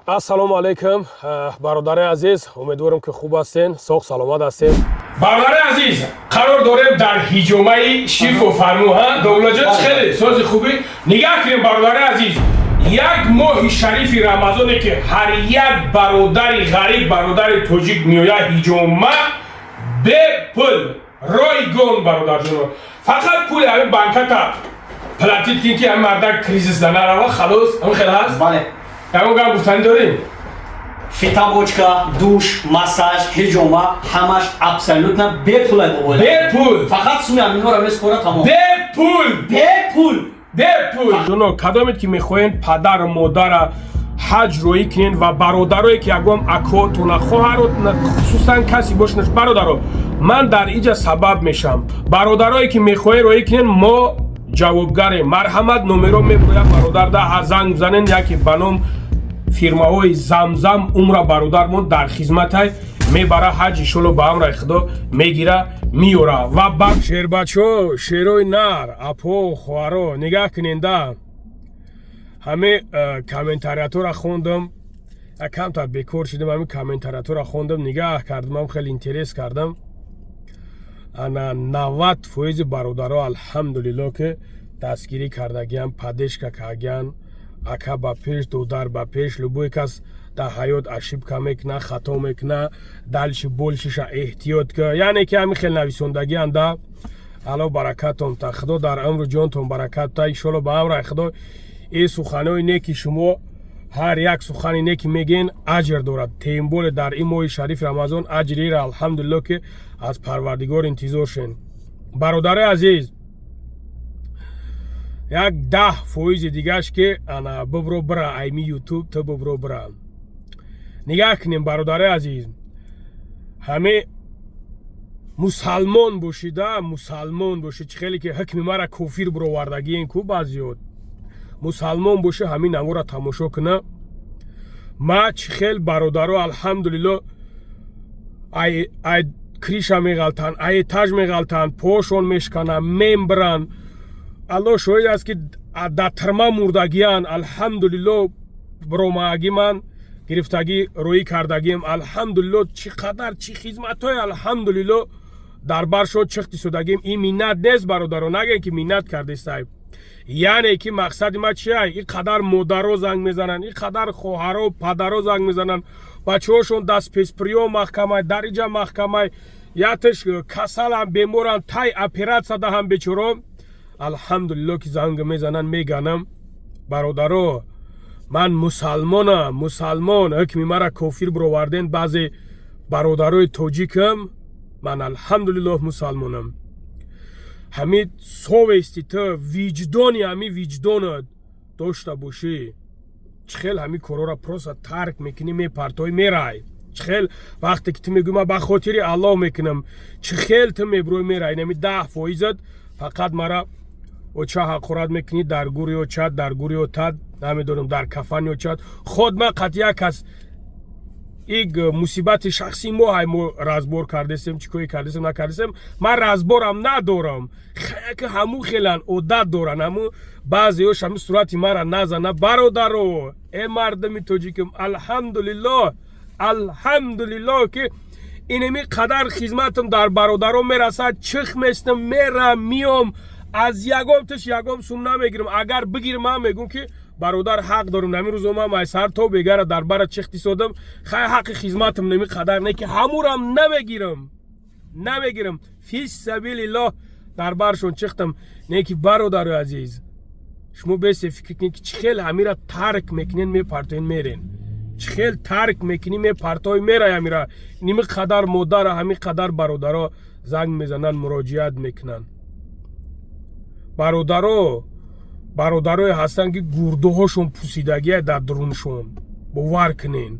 ассалому алайкум бародари азиз, умедворам ки хуб ҳастен, соғ саломат ҳастен. бародари азиз, қарор дорем дар ҳиҷомаи шифу фармӯ довлаҷон хеле сози хубӣ нигаҳ кунем. бародари азиз, як моҳи шарифи рамазоне ки ҳар як бародари ғариб, бародари тоҷик меояд ҳиҷома бепул ройгон. бародарҷоно, фақат пули ҳамин банката платит кин ки ҳамин мардак кризисда нарава, халос ҳамин хел ҳаст. ягон гап гуфтанӣ дорем? фитабочка, душ, массаж, ҳиҷома ҳамаш абсолютно бепул бобода. Бепул. Фақат суми аминҳоро мескора тамом. Бепул. Бепул. Бепул. Ҷуно, кадомед ки мехоҳед падару модара ҳаҷ роӣ кунед ва бародарое ки ягон акотуна хоҳаро хусусан каси бошнаш бародаро, ман дар иҷа сабаб мешам. Бародарое ки мехоҳед роӣ кунед, мо ҷавобгарем. марҳамат номеро мебояд бародар да занг бизанен, яке ба ном фирмаҳои замзам умра бародармон дар хизматай мебара ҳаҷ иншолло ба амраи худо мегира миёра. ва ба шербачо, шерои нар, апо, хоҳаро нигаҳ куненда ҳаме комментариятора хондам, якамтар бекор шидам, ҳамин комментариятора хондам, нигаҳ кардам, хеле интерес кардам. ана 90% бародаро алҳамдулилло ки дастгирӣ кардагиам, падешка кардагиан, ака ба пеш, додар ба пеш. любой кас дар ҳаёт ашибка мекуна, хато мекуна, далши болшиша эҳтиёт ка, яъне ки ҳамин хел нависондагианда. алло баракатон та, худо дар умру ҷонтон баракат та. иншолло ба амраи худо ин суханои неки шумо, ҳар як сухани неки мегӯед аҷр дорад. тем боле дар ин моҳи шарифи рамазон аҷрира алҳамдулилло ки аз парвардигор интизор шен. бародари азиз, як 10% дигаш ки ана бибро бира айми ютуб ту бибро бира. нигаҳ кунем бародари азиз, ҳаме мусалмон бошида, мусалмон боши, чӣ хеле ки ҳукми мара кофир бировардагиен ку баъзиёт. мусалмон боши ҳамин намора тамошо куна. ма чӣ хел бародаро алҳамдулилло ай криша меғалтан, ай этаж меғалтан, пошон мешканан, мембиран. алло шоҳид аст ки дар тирма мурдагиян. алҳамдулилло биромааги ман гирифтагӣ роӣ кардагием. алҳамдулилло чӣ қадар чӣ хизматҳое алҳамдулилло дар баршон чихти содагием. ин миннат нест бародаро, нагӯед ки миннат кардестай. яъне ки мақсади ма чи ай? ин қадар модаро занг мезананд, ин қадар хоҳаро падаро занг мезананд, бачаҳошон дастпесприё маҳкамай, дариҷа маҳкамай, яташ касалам, беморам, тай оператсия даҳам бечоро. алҳамдулилло ки занг мезананд, меганам. бародаро, ман мусалмонам, мусалмон. ҳукми мара кофир бироварден баъзе бародарои тоҷикам. ман алҳамдулилло мусалмонам. ҳамин совести ту, виҷдони ҳамин виҷдонат дошта бошӣ. чӣ хел ҳамин корора просто тарк мекунӣ, мепартоӣ, мерай. чӣ хел вақте ки ту мегӯӣ ман ба хотири аллоҳ мекунам, чӣ хел ту меброӣ мерай. ҳамин 10% фақат мара оча ҳақорат мекунӣ, дар гури очат, дар гури отад, намедонам дар кафани очат. худ ман қатъия кас ин мусибати шахси мо ҳай мо разбор кардесем, чӣ коре кардесем накардесем. ман разборам надорам. ки ҳамун хелан одат доранд, ҳамун баъзеҳош ҳамин сурати мара назана. бародаро, э мардами тоҷикам, алҳамдулилло, алҳамдулилло ки инами қадар хизматам дар бародаро мерасад. чих местам, мерам, миём, аз ягон тиш ягон сум намегирам. агар бигирам ман мегӯм ки бародар ҳақ дорам. намин рӯзо ман майсар то бегара дар бара чихти содам. хай ҳаққи хизматам нами қадар не ки ҳамурам намегирам. фи сабилиллоҳ дар баршон чихтам. не ки бародари азиз, шумо бесе фикр кунед ки чӣ хел ҳамира тарк мекунед, мепартоед мерен. чӣ хел тарк мекунӣ, мепартои мерай ҳамира. ними қадар модара, ҳамин қадар бародаро занг мезананд, муроҷиат мекунанд. бародарое ҳастанд ки гурдуҳошон пусидагия дар дуруншон, бовар кунен.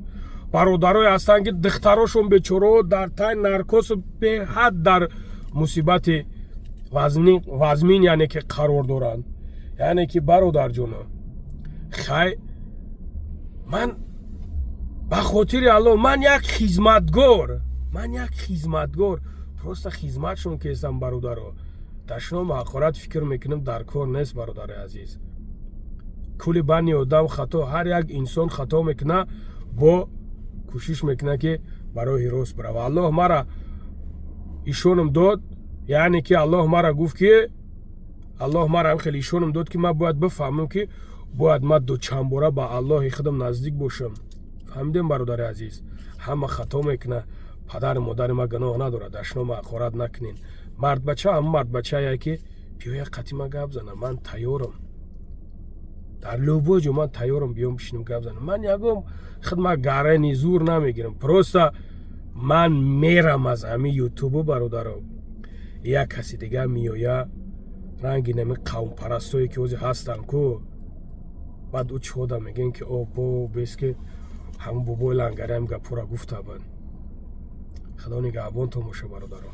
бародарое ҳастанд ки духтарошон бечораҳо дар тай наркосу беҳад дар мусибати вазмин яъне ки қарор доранд. яъне ки бародарҷоно, хай ман ба хотири аллоҳ, ман як хизматгор просто хизматшон кестам. бародаро, ташном ҳақорат фикр мекунам дар кор нест. бародари азиз, кули бани одам хато, ҳар як инсон хато мекуна. бо кӯшиш мекунад ки барои рост барава. Аллоҳ мара ишонам дод, яъне ки Аллоҳ мара гуфт ки Аллоҳ мара хеле ишонам дод ки ман бояд бифаҳмам ки бояд ман дучандбора ба Аллоҳи худам наздик бошам. фаҳмидем бародари азиз, ҳама хато мекунад, падари модари ма гуноҳ надорад, ашнома ҳақорат накунед. Мардбача ҳама мардбачае ки биёя қатъи ман гап занам, ман тайёрам, дар лӯбоҷо ман тайёрам биём бишинам гап занам. Ман ягон хидмат гарани зур намегирам, просто ман мерам аз ҳамин ютубу бародаро. Як каси дига меоя ранги нами қавмпарастое ки ҳозир ҳастанд ку баъд ӯ чиҳода мегӯянд ки бо бес ки ҳамун бобои лангариам гапҳоро гуфта бан. худо нигаҳбонтон боша бародарон.